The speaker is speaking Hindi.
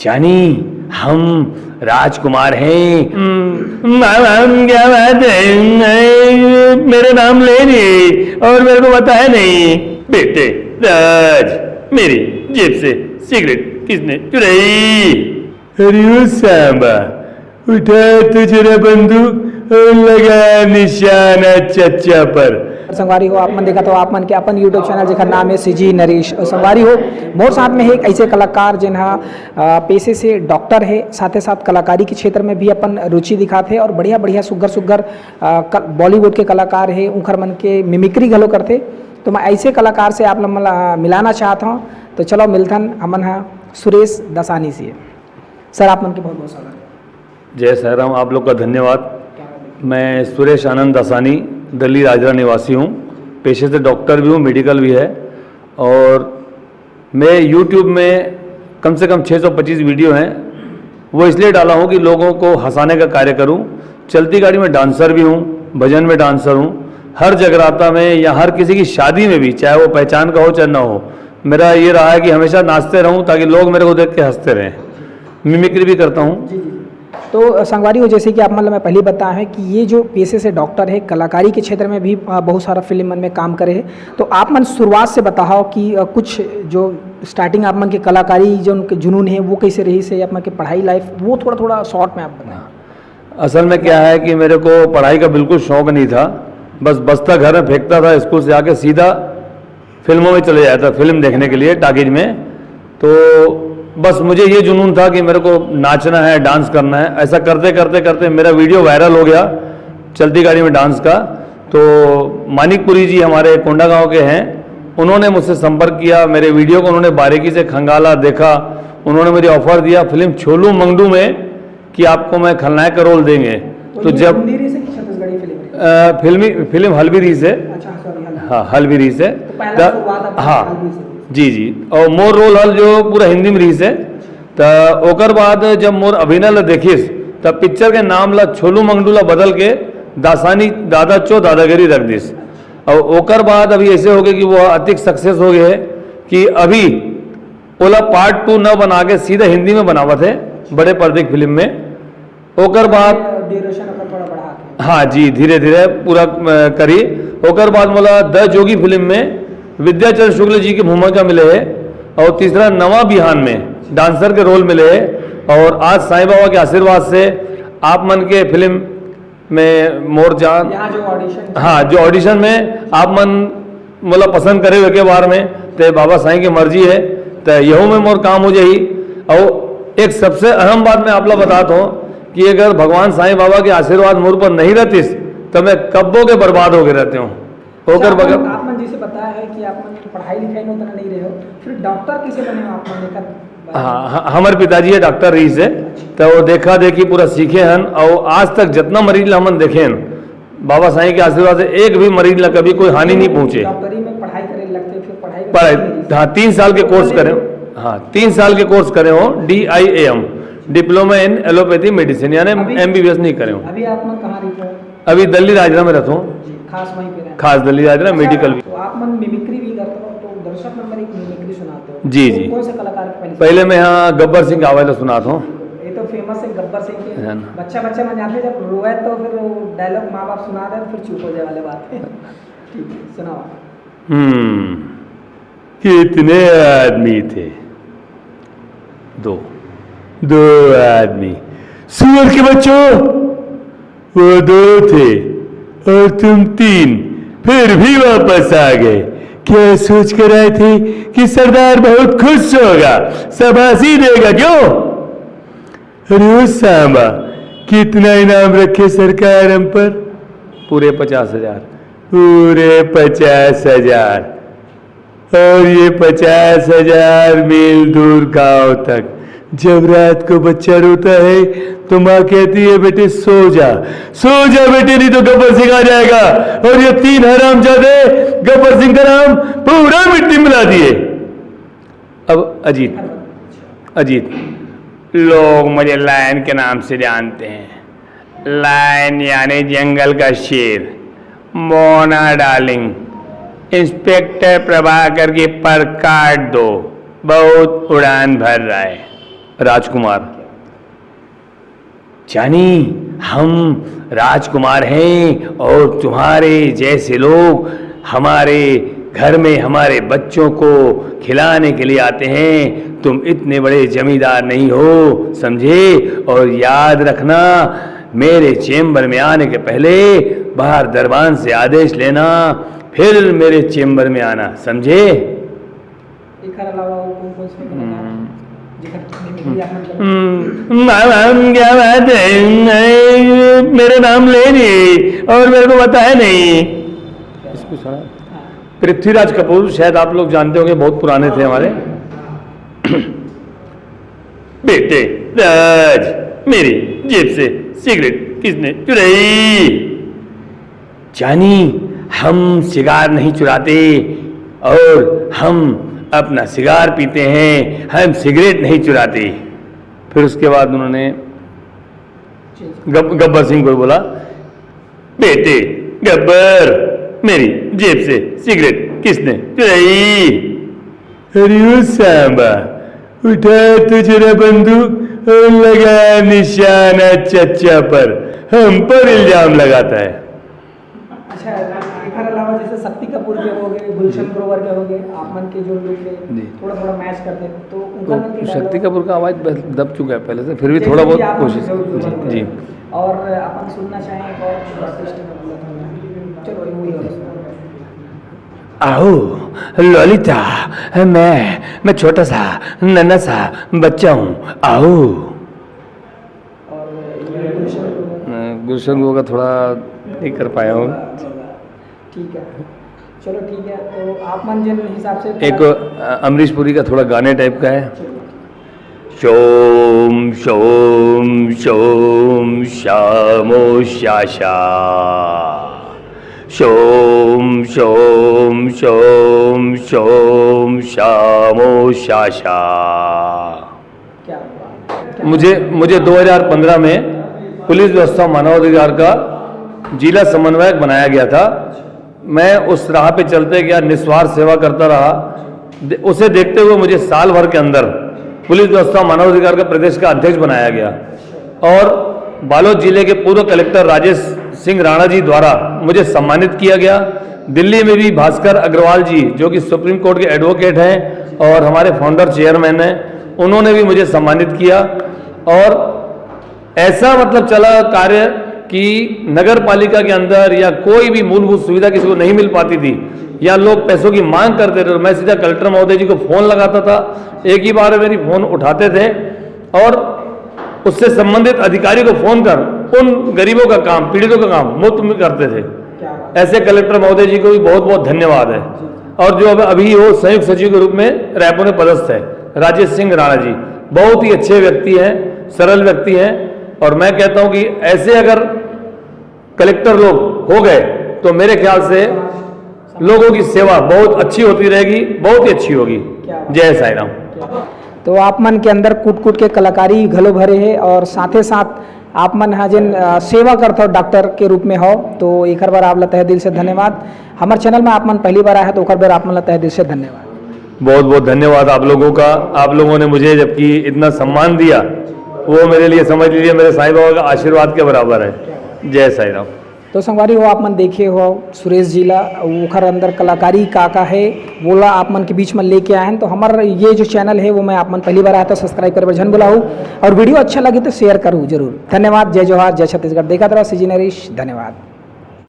जानी हम राजकुमार हैं। क्या बात है, मेरा नाम ले नहीं और मेरे को बताया नहीं। बेटे राज, मेरी जेब से सिगरेट किसने चुराई? अरे ओ सांबा, उठा तो जरा बंदूक और लगा निशाना चच्चा पर। संगवारी हो आप मन देखा तो आप मन के अपन यूट्यूब चैनल जेकर नाम है सीजी नरेश। और संगवारी हो मोर साथ में है एक ऐसे कलाकार जिन्हा पेशे से डॉक्टर है, साथ ही साथ कलाकारी के क्षेत्र में भी अपन रुचि दिखाते और बढ़िया बढ़िया सुग्घर बॉलीवुड के कलाकार है, उखर मन के मिमिक्री घलो करते। तो मैं ऐसे कलाकार से आप लोग मिलाना चाहता हूँ। तो चलो मिलथन हमन हाँ सुरेश दसानी से। सर आप मन के बहुत बहुत स्वागत। जय साईराम, आप लोग का धन्यवाद। मैं सुरेश आनंद दसानी दिल्ली राजरा निवासी हूँ, पेशे से डॉक्टर भी हूँ, मेडिकल भी है। और मैं यूट्यूब में कम से कम 625 वीडियो हैं, वो इसलिए डाला हूँ कि लोगों को हंसाने का कार्य करूँ। चलती गाड़ी में डांसर भी हूँ, भजन में डांसर हूँ, हर जगराता में या हर किसी की शादी में भी, चाहे वो पहचान का हो चाहे ना हो, मेरा ये रहा है कि हमेशा नाचते रहूँ ताकि लोग मेरे को देख के हंसते रहें। मिमिक्री भी करता हूँ। तो संगवारी हो जैसे कि आप मतलब मैं पहले बताया है कि ये जो पेशे से डॉक्टर है, कलाकारी के क्षेत्र में भी बहुत सारा फिल्म मन में काम करे है। तो आप मन शुरुआत से बताओ कि कुछ जो स्टार्टिंग आप मन के कलाकारी जो उनके जुनून है वो कैसे रही से, आप मन के पढ़ाई लाइफ वो थोड़ा शॉर्ट में आप बताएं। असल में क्या है कि मेरे को पढ़ाई का बिल्कुल शौक नहीं था, बस बस्ता घर में फेंकता था, स्कूल से आके सीधा फिल्मों में चले जाता, फिल्म देखने के लिए टाकीज में। तो बस मुझे ये जुनून था कि मेरे को नाचना है, डांस करना है। ऐसा करते करते करते मेरा वीडियो वायरल हो गया चलती गाड़ी में डांस का। तो मानिकपुरी जी हमारे कोंडा गांव के हैं, उन्होंने मुझसे संपर्क किया, मेरे वीडियो को उन्होंने बारीकी से खंगाला, देखा। उन्होंने मुझे ऑफर दिया फिल्म छोलू मंगडू में कि आपको मैं खलनायक का रोल देंगे। तो जब फिल्म हलबीरी से, हाँ हलबीरी से, हाँ जी। और मोर रोल हल जो पूरा हिंदी में रही से। तो ओकर बाद जब मोर अभिनय ला देखिस तब पिक्चर के नाम ला छोलू मंगडू ला बदल के दासानी दादा चो दादागिरी रख दिस। और ओकर बाद अभी ऐसे हो गए कि वो अधिक सक्सेस हो गए कि अभी ओला पार्ट 2 न बना के सीधा हिंदी में बनावत है बड़े पर्दे की फिल्म में। ओकर बाद हाँ जी धीरे धीरे पूरा करी। ओकर बाद मोला द जोगी फिल्म में विद्याचरण शुक्ल जी की भूमिका मिले है। और तीसरा नवा बिहान में डांसर के रोल मिले है। और आज साईं बाबा के आशीर्वाद से आप मन के फिल्म में मोर जान, हाँ जो ऑडिशन में आप मन मतलब पसंद करे हुए के बार में, तो बाबा साईं की मर्जी है, तो यहू में मोर काम हो जाही। और एक सबसे अहम बात मैं आप लोग बताता हूँ कि अगर भगवान साईं बाबा के आशीर्वाद मोर पर नहीं रहतीस तो मैं कब्बों के बर्बाद हो गए रहते हूँ। होकर बगैर आप मन जैसे बताया है कि आप मन पढ़ाई लिखाई में उतना नहीं रहे हो, फिर डॉक्टर कैसे बने आप मन लेकर? हाँ हमारे पिताजी है डॉक्टर रही से, तो वो देखा देखी पूरा सीखे हन। और आज तक जितना मरीज हमन देखे हन बाबा साईं के आशीर्वाद से एक भी मरीज ला कभी कोई हानि नहीं पहुंचे। डॉक्टरी में पढ़ाई करे लगते, फिर पढ़ाई हाँ 3 साल के कोर्स करे, हाँ 3 साल के कोर्स करे हो, DIAM diploma in allopathy medicine, यानी MBBS नहीं करे हो। अभी आप मन कहाँ रहते हो? अभी दिल्ली राजरा में रहता हूँ, खास वहीं पे, खास दिल्ली राजरा मेडिकल भी। तो आप मन मिमिक्री भी करते हो, तो दर्शक नंबर एक मिमिक्री सुनाते हो जी तो जी। कौन से कलाकार के पहले मैं यहाँ गब्बर सिंह आवाज़ सुनाता हूँ। ये तो फेमस है गब्बर सिंह के, बच्चा में जाते जब रोए तो फिर डायलॉग माँ बाप सुना दे फिर चुप हो जाए वाले बात है। ठीक है सुनाओ। कितने आदमी थे? 2 आदमी। सुअर के बच्चों, वो 2 थे और तुम 3, फिर भी वापस आ गए। क्या सोच कर आए थे कि सरदार बहुत खुश होगा, शाबाशी देगा क्यों? अरे सांबा, कितना इनाम रखे सरकार हम पर? पूरे 50,000। पूरे 50,000। और ये 50,000 मील दूर गांव तक। जब रात को बच्चा रोता है तो माँ कहती है बेटे सो जा बेटे, नहीं तो गब्बर सिंह आ जाएगा। और ये 3 हरामजादे गब्बर सिंह का नाम पूरा मिट्टी मिला दिए। अब अजीत लोग मुझे लायन के नाम से जानते हैं। लायन यानी जंगल का शेर, मोना डार्लिंग, इंस्पेक्टर प्रभाकर की पर काट दो, बहुत उड़ान भर रहा है। राजकुमार। जानी हम राजकुमार हैं और तुम्हारे जैसे लोग हमारे घर में हमारे बच्चों को खिलाने के लिए आते हैं। तुम इतने बड़े जमींदार नहीं हो, समझे? और याद रखना, मेरे चेम्बर में आने के पहले बाहर दरबान से आदेश लेना, फिर मेरे चेम्बर में आना, समझे? क्या बात है, मेरे नाम ले नहीं और मेरे को बताया नहीं। इसको सुना? पृथ्वीराज कपूर, शायद आप लोग जानते होंगे, बहुत पुराने थे हमारे। बेटे राज, मेरी जेब से सिगरेट किसने चुराई? जानी हम सिगार नहीं चुराते और हम अपना सिगार पीते हैं, हम सिगरेट नहीं चुराते। फिर उसके बाद उन्होंने गब्बर सिंह को बोला, बेटे गब्बर, मेरी जेब से सिगरेट किसने चुराई? अरे सांबा, उठा तो जरा बंदूक और लगा निशाना चच्चा पर, हम पर इल्जाम लगाता है। अच्छा, इसके अलावा जैसे शक्ति कपूर के हो गए, गुलशन ग्रोवर के हो गए, आप मन के जो लोग थे थोड़ा थोड़ा मैच करते हैं, तो उनका शक्ति कपूर का आवाज दब चुका है पहले से, फिर भी थोड़ा बहुत कोशिश। जी, और अपन सुनना चाहें और चलो वही आओ ललिता, मैं छोटा सा नन्हा सा बच्चा हूँ, आओ। गुलशन का थोड़ा नहीं कर पाया हूँ। ठीक है, चलो ठीक है। तो आप मन जिन हिसाब से एक अमरीश पुरी का थोड़ा गाने टाइप का है। शोम शोम शोम शामो शाशा, शोम शोम शोम शोम शामो शाशा। मुझे 2015 में पुलिस व्यवस्था मानवाधिकार का जिला समन्वयक बनाया गया था। मैं उस राह पे चलते गया, निस्वार्थ सेवा करता रहा। उसे देखते हुए मुझे साल भर के अंदर पुलिस व्यवस्था मानवाधिकार का प्रदेश का अध्यक्ष बनाया गया और बालोद जिले के पूर्व कलेक्टर राजेश सिंह राणा जी द्वारा मुझे सम्मानित किया गया। दिल्ली में भी भास्कर अग्रवाल जी, जो कि सुप्रीम कोर्ट के एडवोकेट हैं और हमारे फाउंडर चेयरमैन हैं, उन्होंने भी मुझे सम्मानित किया। और ऐसा मतलब चला कार्य कि नगर पालिका के अंदर या कोई भी मूलभूत सुविधा किसी को नहीं मिल पाती थी या लोग पैसों की मांग करते थे, तो मैं सीधा कलेक्टर महोदय जी को फोन लगाता था। एक ही बार मेरी फोन उठाते थे और उससे संबंधित अधिकारी को फोन कर उन गरीबों का काम, पीड़ितों का काम मुफ्त में करते थे। ऐसे कलेक्टर महोदय जी को भी बहुत बहुत धन्यवाद है। और जो अभी वो संयुक्त सचिव के रूप में रायपुर में पदस्थ है, राजेश सिंह राणा जी, बहुत ही अच्छे व्यक्ति हैं, सरल व्यक्ति हैं। और मैं कहता हूं कि ऐसे अगर कलेक्टर लोग हो गए तो मेरे ख्याल से लोगों की सेवा बहुत अच्छी होती रहेगी, बहुत ही अच्छी होगी। जय साई राम। तो आप मन के अंदर कूट कूट के कलाकारी घलो भरे है और साथे साथ आप मन जिन सेवा करते हो डॉक्टर के रूप में हो, तो एक बार आप तहे दिल से धन्यवाद। हमारे चैनल में आप मन पहली बार आया है तो एक बार आप मन तहे दिल से धन्यवाद। बहुत बहुत धन्यवाद आप लोगों का। आप लोगों ने मुझे जबकि इतना सम्मान दिया, वो मेरे लिए समझ लीजिए मेरे साईं बाबा का आशीर्वाद के बराबर है। जय साई राम। तो संगवारी हो, आप मन देखे हो सुरेश जिला ओखर अंदर कलाकारी का है बोला आप मन के बीच में लेके आए हैं। तो हमारा ये जो चैनल है वो मैं आप मन पहली बार आया तो सब्सक्राइब कर जन बुलाऊँ और वीडियो अच्छा लगे तो शेयर करूँ जरूर। धन्यवाद। जय जोहार, जय छत्तीसगढ़। देखा रहा सीजी नरेश, धन्यवाद।